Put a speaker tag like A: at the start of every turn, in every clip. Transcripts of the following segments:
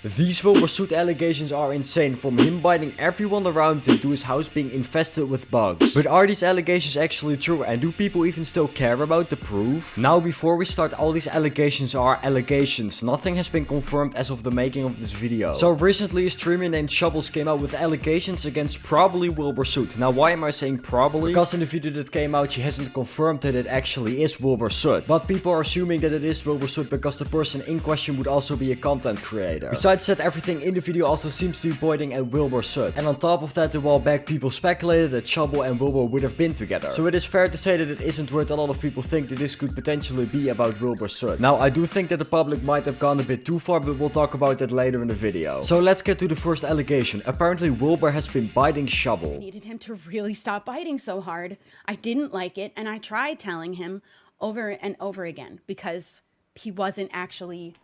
A: These Wilbur Soot allegations are insane, from him biting everyone around him to his house being infested with bugs. But are these allegations actually true, and do people even still care about the proof? Now, before we start, all these allegations are allegations. Nothing has been confirmed as of the making of this video. So recently a streamer named Shovels came out with allegations against probably Wilbur Soot. Now why am I saying probably? Because in the video that came out she hasn't confirmed that it actually is Wilbur Soot. But people are assuming that it is Wilbur Soot because the person in question would also be a content creator. Besides that, everything in the video also seems to be pointing at Wilbur Soot. And on top of that, a while back people speculated that Shovel and Wilbur would have been together. So it is fair to say that it isn't weird a lot of people think that this could potentially be about Wilbur Soot. Now I do think that the public might have gone a bit too far, but we'll talk about that later in the video. So let's get to the first allegation. Apparently Wilbur has been biting Shovel.
B: I needed him to really stop biting so hard. I didn't like it, and I tried telling him over and over again because he wasn't actually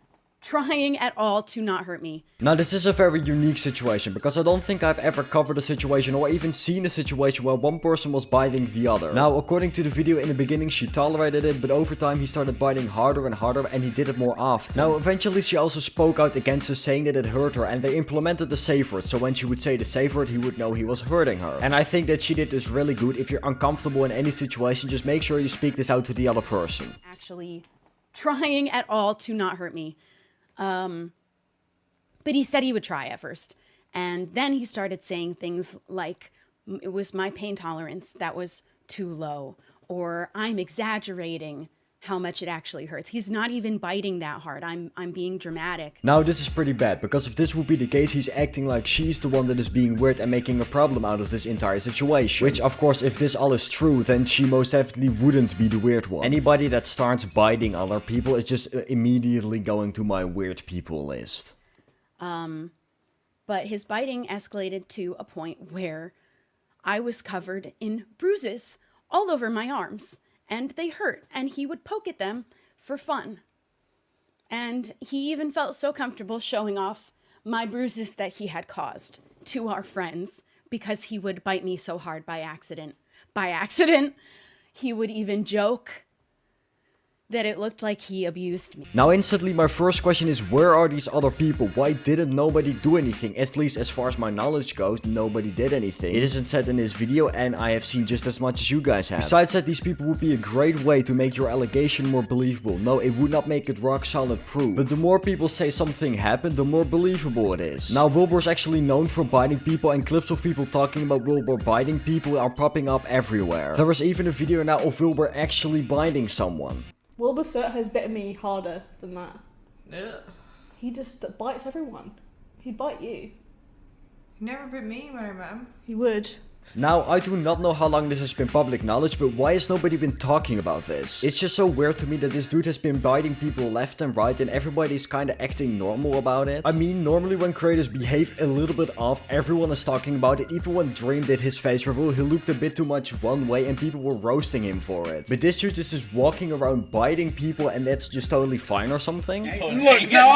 B: trying at all to not hurt me.
A: Now this is a very unique situation because I don't think I've ever covered a situation or even seen a situation where one person was biting the other. Now according to the video, in the beginning she tolerated it, but over time he started biting harder and harder and he did it more often. Now eventually she also spoke out against it, saying that it hurt her, and they implemented the safe word, so when she would say the safe word he would know he was hurting her. And I think that she did this really good. If you're uncomfortable in any situation, just make sure you speak this out to the other person.
B: Actually trying at all to not hurt me. But he said he would try at first. And then he started saying things like, it was my pain tolerance that was too low, or I'm exaggerating how much it actually hurts. He's not even biting that hard. I'm being dramatic.
A: Now this is pretty bad, because if this would be the case, he's acting like she's the one that is being weird and making a problem out of this entire situation. Which of course, if this all is true, then she most definitely wouldn't be the weird one. Anybody that starts biting other people is just immediately going to my weird people list.
B: But his biting escalated to a point where I was covered in bruises all over my arms. And they hurt, and he would poke at them for fun. And he even felt so comfortable showing off my bruises that he had caused to our friends because he would bite me so hard by accident. By accident, he would even joke that it looked like he abused me.
A: Now instantly my first question is, where are these other people? Why didn't nobody do anything? At least as far as my knowledge goes, nobody did anything. It isn't said in this video, and I have seen just as much as you guys have. Besides that, these people would be a great way to make your allegation more believable. No, it would not make it rock solid proof, but the more people say something happened, the more believable it is. Now Wilbur is actually known for biting people, and clips of people talking about Wilbur biting people are popping up everywhere. There is even a video now of Wilbur actually biting someone.
C: Wilbur Soot has bitten me harder than that.
D: Yeah.
C: He just bites everyone. He'd bite you.
D: He never bit me when I met him.
C: He would.
A: Now, I do not know how long this has been public knowledge, but why has nobody been talking about this? It's just so weird to me that this dude has been biting people left and right and everybody's kinda acting normal about it. I mean, normally when creators behave a little bit off, everyone is talking about it. Even when Dream did his face reveal, he looked a bit too much one way and people were roasting him for it. But this dude is just walking around biting people and that's just totally fine or something?
E: Look, now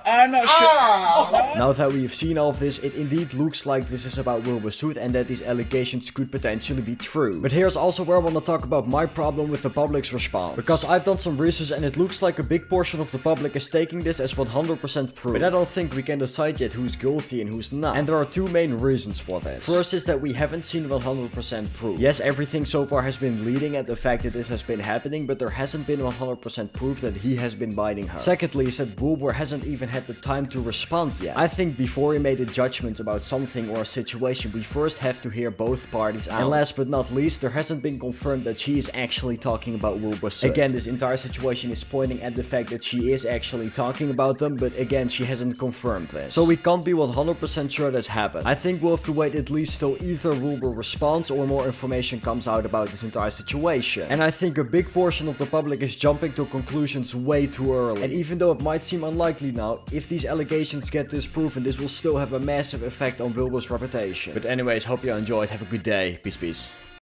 E: I'm not sure.
A: Now that we have seen all of this, it indeed looks like this is about Wilbur Soot and that these allegations could potentially be true. But here's also where I want to talk about my problem with the public's response. Because I've done some research and it looks like a big portion of the public is taking this as 100% proof. But I don't think we can decide yet who's guilty and who's not. And there are two main reasons for this. First is that we haven't seen 100% proof. Yes, everything so far has been leading at the fact that this has been happening, but there hasn't been 100% proof that he has been biting her. Secondly is that Wilbur hasn't even had the time to respond yet. I think before he made a judgment about something or a situation, we first have to hear both parties out. And last but not least, there hasn't been confirmed that she is actually talking about Wilbur Soot. Again, this entire situation is pointing at the fact that she is actually talking about them, but again, she hasn't confirmed this. So we can't be 100% sure that's happened. I think we'll have to wait at least till either Wilbur responds or more information comes out about this entire situation. And I think a big portion of the public is jumping to conclusions way too early. And even though it might seem unlikely now, if these allegations get disproven, this will still have a massive effect on Wilbur's reputation. But anyways, hope you enjoyed. Have a good day. Peace, peace.